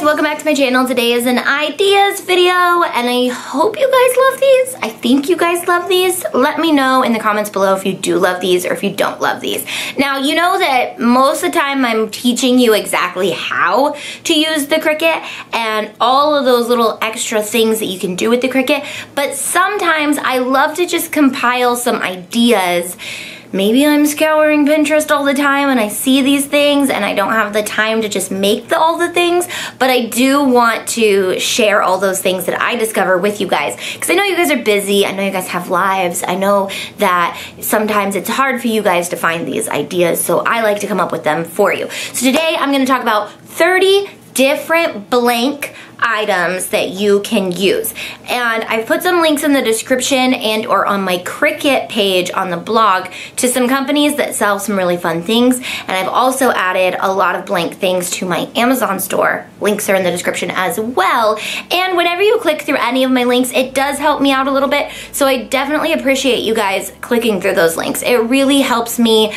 welcome back to my channel. Today is an ideas video and I hope you guys love these. I think you guys love these. Let me know in the comments below if you do love these or if you don't love these. Now, you know that most of the time I'm teaching you exactly how to use the Cricut and all of those little extra things that you can do with the Cricut, but sometimes I love to just compile some ideas. Maybe I'm scouring Pinterest all the time and I see these things and I don't have the time to just make all the things, but I do want to share all those things that I discover with you guys. Because I know you guys are busy, I know you guys have lives, I know that sometimes it's hard for you guys to find these ideas, so I like to come up with them for you. So today I'm gonna talk about 30 different blank items that you can use. And I've put some links in the description and or on my Cricut page on the blog to some companies that sell some really fun things. And I've also added a lot of blank things to my Amazon store. Links are in the description as well. And whenever you click through any of my links, it does help me out a little bit. So I definitely appreciate you guys clicking through those links. It really helps me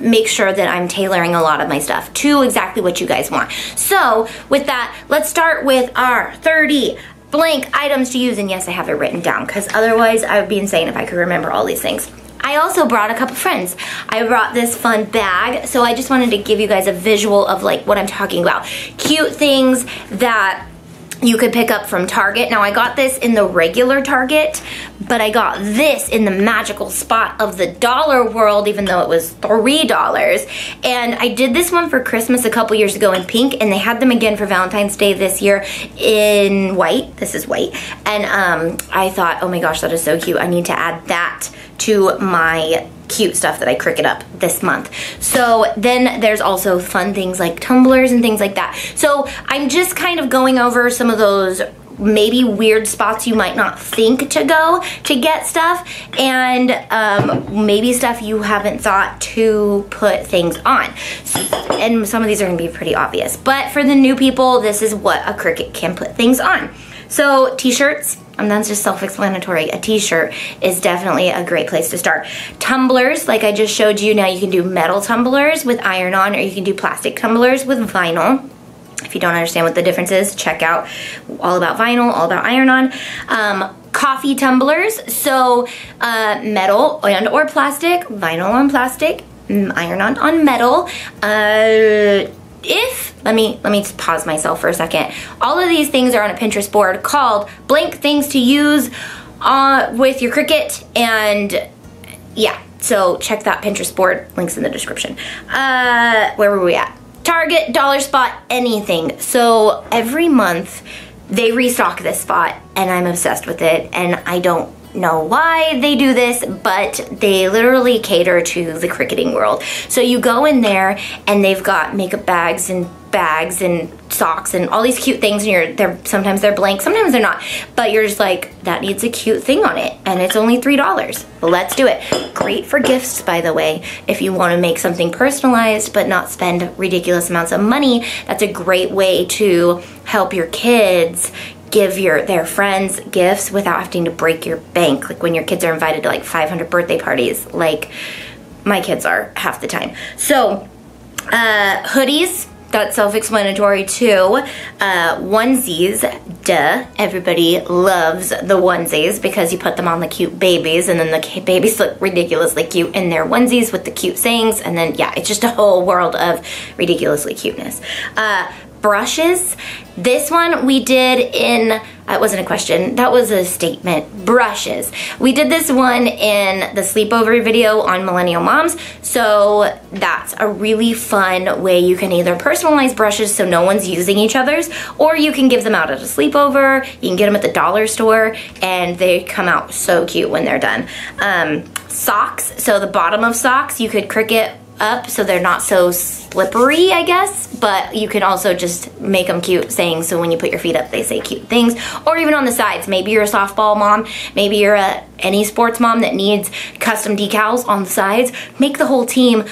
make sure that I'm tailoring a lot of my stuff to exactly what you guys want. So with that, let's start with our 30 blank items to use. And yes, I have it written down because otherwise I would be insane if I could remember all these things. I also brought a couple friends. I brought this fun bag, so I just wanted to give you guys a visual of like what I'm talking about. Cute things that you could pick up from Target. Now I got this in the regular Target, but I got this in the magical spot of the dollar world, even though it was $3. And I did this one for Christmas a couple years ago in pink, and they had them again for Valentine's Day this year in white. This is white. And I thought, oh my gosh, that is so cute. I need to add that to my cute stuff that I Cricut up this month. So then there's also fun things like tumblers and things like that. So I'm just kind of going over some of those maybe weird spots you might not think to go to get stuff, and maybe stuff you haven't thought to put things on. And some of these are gonna be pretty obvious, but for the new people, this is what a Cricut can put things on. So t-shirts, and that's just self-explanatory. A t-shirt is definitely a great place to start. Tumblers, like I just showed you, now you can do metal tumblers with iron on, or you can do plastic tumblers with vinyl. If you don't understand what the difference is, check out all about vinyl, all about iron on. Coffee tumblers, so metal and or plastic, vinyl on plastic, iron on metal. Let me pause myself for a second. All of these things are on a Pinterest board called Blank Things to Use with your Cricut, and yeah, so check that Pinterest board, links in the description. Where were we at? Target, dollar spot, anything. So every month they restock this spot and I'm obsessed with it, and I don't know why they do this, but they literally cater to the cricketing world. So you go in there and they've got makeup bags and socks and all these cute things, and sometimes they're blank, sometimes they're not, but you're just like, that needs a cute thing on it, and it's only $3. Let's do it. Great for gifts, by the way. If you want to make something personalized but not spend ridiculous amounts of money, that's a great way to help your kids give their friends gifts without having to break your bank, like when your kids are invited to like 500 birthday parties, like my kids are half the time. So hoodies, that's self-explanatory too. Onesies, duh, everybody loves the onesies because you put them on the cute babies and then the babies look ridiculously cute in their onesies with the cute sayings, and then yeah, it's just a whole world of ridiculously cuteness. Brushes, this one we did in, it wasn't a question, that was a statement. Brushes. We did this one in the sleepover video on Millennial Moms, so that's a really fun way you can either personalize brushes so no one's using each other's, or you can give them out at a sleepover, you can get them at the dollar store, and they come out so cute when they're done. Socks, so the bottom of socks you could Cricut up so they're not so slippery, I guess, but you can also just make them cute sayings, so when you put your feet up they say cute things. Or even on the sides, maybe you're a softball mom, maybe you're any sports mom that needs custom decals on the sides, make the whole team.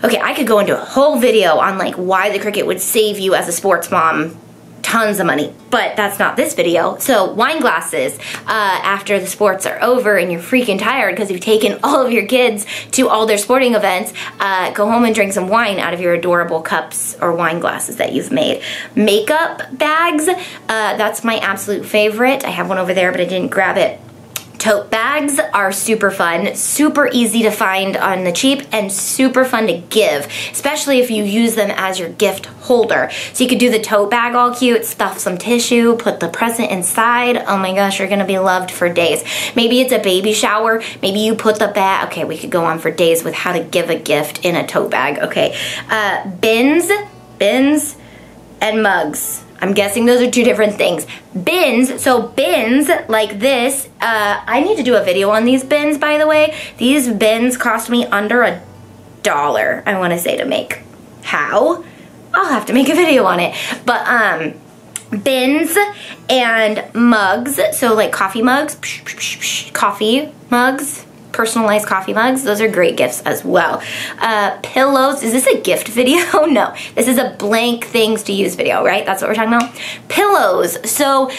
Okay, I could go into a whole video on like why the Cricut would save you as a sports mom tons of money, but that's not this video. So wine glasses, after the sports are over and you're freaking tired because you've taken all of your kids to all their sporting events, go home and drink some wine out of your adorable cups or wine glasses that you've made. Makeup bags, that's my absolute favorite. I have one over there, but I didn't grab it. Tote bags are super fun, super easy to find on the cheap, and super fun to give, especially if you use them as your gift holder. So you could do the tote bag all cute, stuff some tissue, put the present inside. Oh my gosh, you're gonna be loved for days. Maybe it's a baby shower, maybe you put the bag, okay, we could go on for days with how to give a gift in a tote bag. Okay, bins, and mugs. I'm guessing those are two different things. Bins, so bins like this, I need to do a video on these bins, by the way. These bins cost me under $1, I wanna say, to make. How? I'll have to make a video on it. But bins and mugs, so like coffee mugs, coffee mugs, personalized coffee mugs, those are great gifts as well. Pillows, is this a gift video? No, this is a blank things to use video, right? That's what we're talking about. Pillows, so,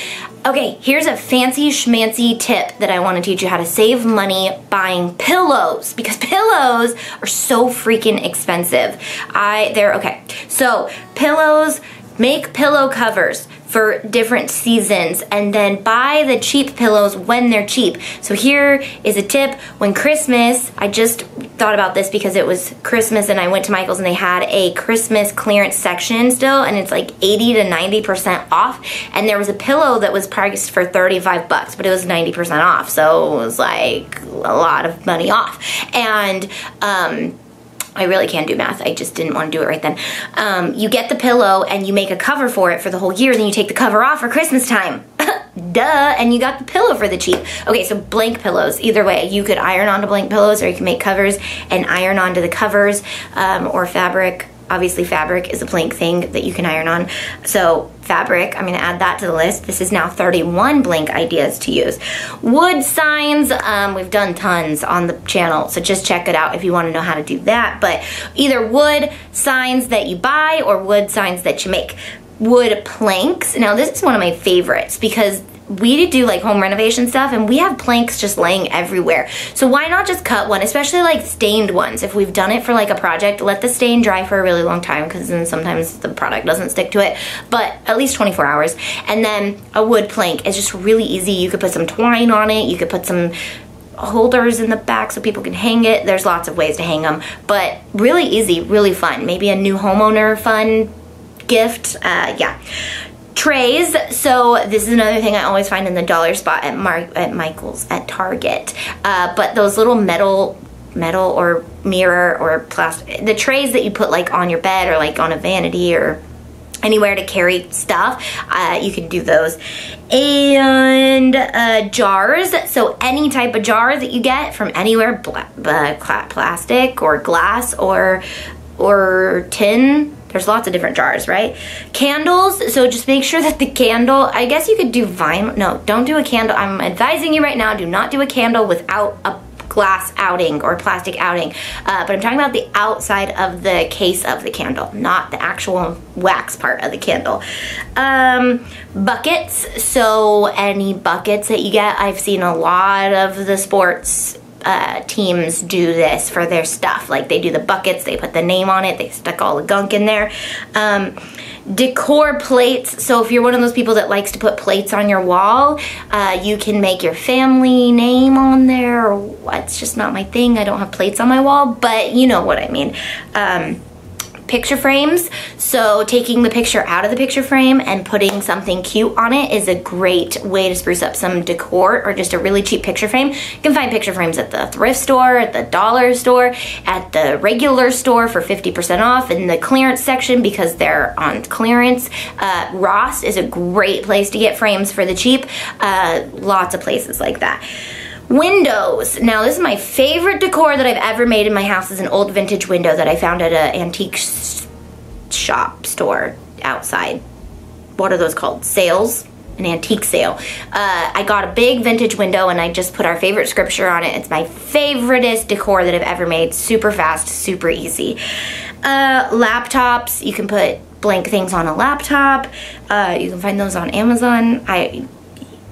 okay, here's a fancy schmancy tip that I want to teach you how to save money buying pillows, because pillows are so freaking expensive. Okay, so pillows, make pillow covers for different seasons, and then buy the cheap pillows when they're cheap. So here is a tip. When Christmas, I just thought about this because it was Christmas and I went to Michael's and they had a Christmas clearance section still, and it's like 80 to 90% off, and there was a pillow that was priced for 35 bucks, but it was 90% off, so it was like a lot of money off. And I really can't do math. I just didn't want to do it right then. You get the pillow and you make a cover for it for the whole year, then you take the cover off for Christmas time. Duh, and you got the pillow for the cheap. Okay, so blank pillows. Either way, you could iron onto blank pillows, or you can make covers and iron onto the covers, or fabric. Obviously fabric is a blank thing that you can iron on. So fabric, I'm gonna add that to the list. This is now 31 blank ideas to use. Wood signs, we've done tons on the channel, so just check it out if you wanna know how to do that. But either wood signs that you buy or wood signs that you make. Wood planks, now this is one of my favorites because we do like home renovation stuff and we have planks just laying everywhere. So why not just cut one, especially like stained ones. If we've done it for like a project, let the stain dry for a really long time, because then sometimes the product doesn't stick to it, but at least 24 hours. And then a wood plank is just really easy. You could put some twine on it, you could put some holders in the back so people can hang it. There's lots of ways to hang them, but really easy, really fun. Maybe a new homeowner fun gift, yeah. Trays, so this is another thing I always find in the dollar spot at Michael's, at Target. But those little metal or mirror or plastic, the trays that you put like on your bed or like on a vanity or anywhere to carry stuff, you can do those. And jars, so any type of jar that you get from anywhere, plastic or glass or tin. There's lots of different jars, right? Candles, so just make sure that the candle, I guess you could do vinyl. No, don't do a candle. I'm advising you right now, do not do a candle without a glass outing or plastic outing. But I'm talking about the outside of the case of the candle, not the actual wax part of the candle. Buckets, so any buckets that you get, I've seen a lot of the sports teams do this for their stuff. Like they do the buckets, they put the name on it, they stick all the gunk in there. Decor plates, so if you're one of those people that likes to put plates on your wall, you can make your family name on there. It's just not my thing. I don't have plates on my wall, but you know what I mean. Picture frames, so taking the picture out of the picture frame and putting something cute on it is a great way to spruce up some decor, or just a really cheap picture frame. You can find picture frames at the thrift store, at the dollar store, at the regular store for 50% off, in the clearance section because they're on clearance. Ross is a great place to get frames for the cheap. Lots of places like that. Windows. Now this is my favorite decor that I've ever made in my house. Is an old vintage window that I found at an antique shop store outside. What are those called? Sales? An antique sale. I got a big vintage window and I just put our favorite scripture on it. It's my favoriteest decor that I've ever made. Super fast, super easy. Laptops, you can put blank things on a laptop. You can find those on Amazon.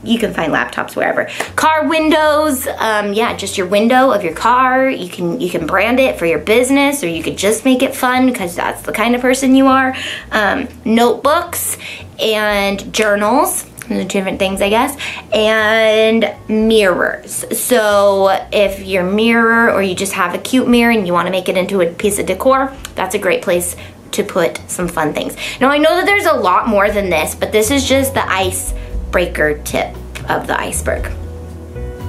You can find laptops wherever. Car windows, yeah, just your window of your car. You can brand it for your business, or you could just make it fun because that's the kind of person you are. Notebooks and journals. Those are two different things, I guess. And mirrors. So if your mirror, or you just have a cute mirror and you want to make it into a piece of decor, that's a great place to put some fun things. Now I know that there's a lot more than this, but this is just the icebreaker tip of the iceberg.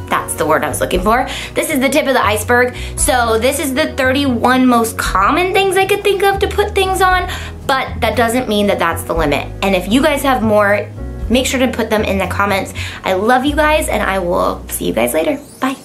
That's the word I was looking for. This is the tip of the iceberg. So this is the 31 most common things I could think of to put things on, but that doesn't mean that that's the limit. And if you guys have more, make sure to put them in the comments. I love you guys, and I will see you guys later. Bye.